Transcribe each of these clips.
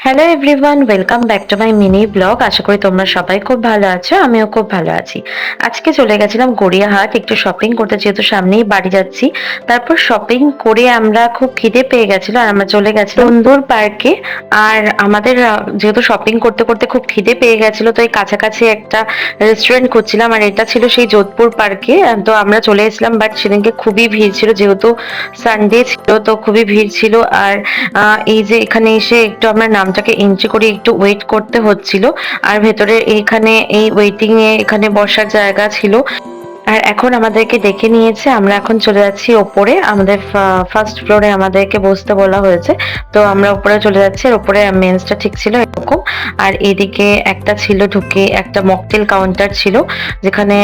Hello everyone, welcome back to my mini blog. আশা করি তোমরা সবাই খুব ভালো আছো, আমিও খুব ভালো আছি। আজকে চলে গেছিলাম গড়িয়াহাট একটু শপিং করতে, যেহেতু সামনেই বাড়ি যাচ্ছি। তারপর শপিং করে আমরা খুব খিদে পেয়ে গেছিল আর আমরা চলে গেছিলাম সুন্দর পার্কে। আর আমাদের যেহেতু শপিং করতে করতে খুব খিদে পেয়ে গেছিল, তো এই কাছাকাছি একটা রেস্টুরেন্ট খুঁজছিলাম আর এটা ছিল সেই যোধপুর পার্কে। তো আমরা চলে এসেছিলাম, বাট সেদিনকে খুবই ভিড় ছিল, যেহেতু সানডে ছিল তো খুবই ভিড় ছিল। আর এই যে এখানে এসে একটু আমরা নামটাকে এন্ট্রি করে একটু ওয়েট করতে হচ্ছিল। আর ভেতরে এইখানে এই ওয়েটিং এ এখানে বসার জায়গা ছিল। আর এখন আমাদেরকে ডেকে নিয়েছে, আমরা এখন চলে যাচ্ছি ওপরে। আমাদের ফার্স্ট ফ্লোরে আমাদেরকে বসতে বলা হয়েছে, তো আমরা উপরে চলে যাচ্ছি। আর উপরে মেন্সটা ঠিক ছিল এরকম। আর এদিকে একটা ছিল, ঢুকে একটা মকটেল কাউন্টার ছিল, যেখানে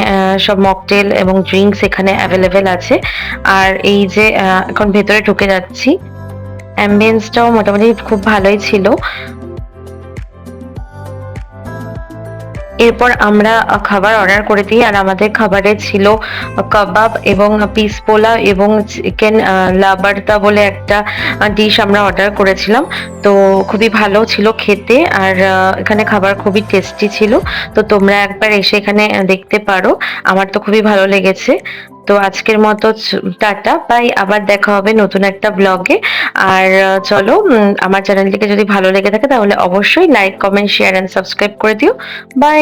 সব মকটেল এবং ড্রিঙ্কস এখানে অ্যাভেলেবেল আছে। আর এই যে এখন ভেতরে ঢুকে যাচ্ছি, অ্যাম্বিয়েন্সটাও মোটামুটি খুব ভালোই ছিল। এরপর আমরা খাবার অর্ডার করে দিই। আর আমাদের খাবারে ছিল কাবাব এবং পিস পোলাও এবং চিকেন লাবারদা বলে একটা ডিশ আমরা অর্ডার করেছিলাম। তো খুবই ভালো ছিল খেতে। আর এখানে খাবার খুবই টেস্টি ছিল। তো তোমরা একবার এসে এখানে দেখতে পারো, আমার তো খুবই ভালো লেগেছে। তো আজকের মতো টাটা বাই, আবার দেখা হবে নতুন একটা ব্লগে। আর চলো, আমার চ্যানেলটিকে যদি ভালো লেগে থাকে তাহলে অবশ্যই like, comment, share and subscribe করে দিও। বাই।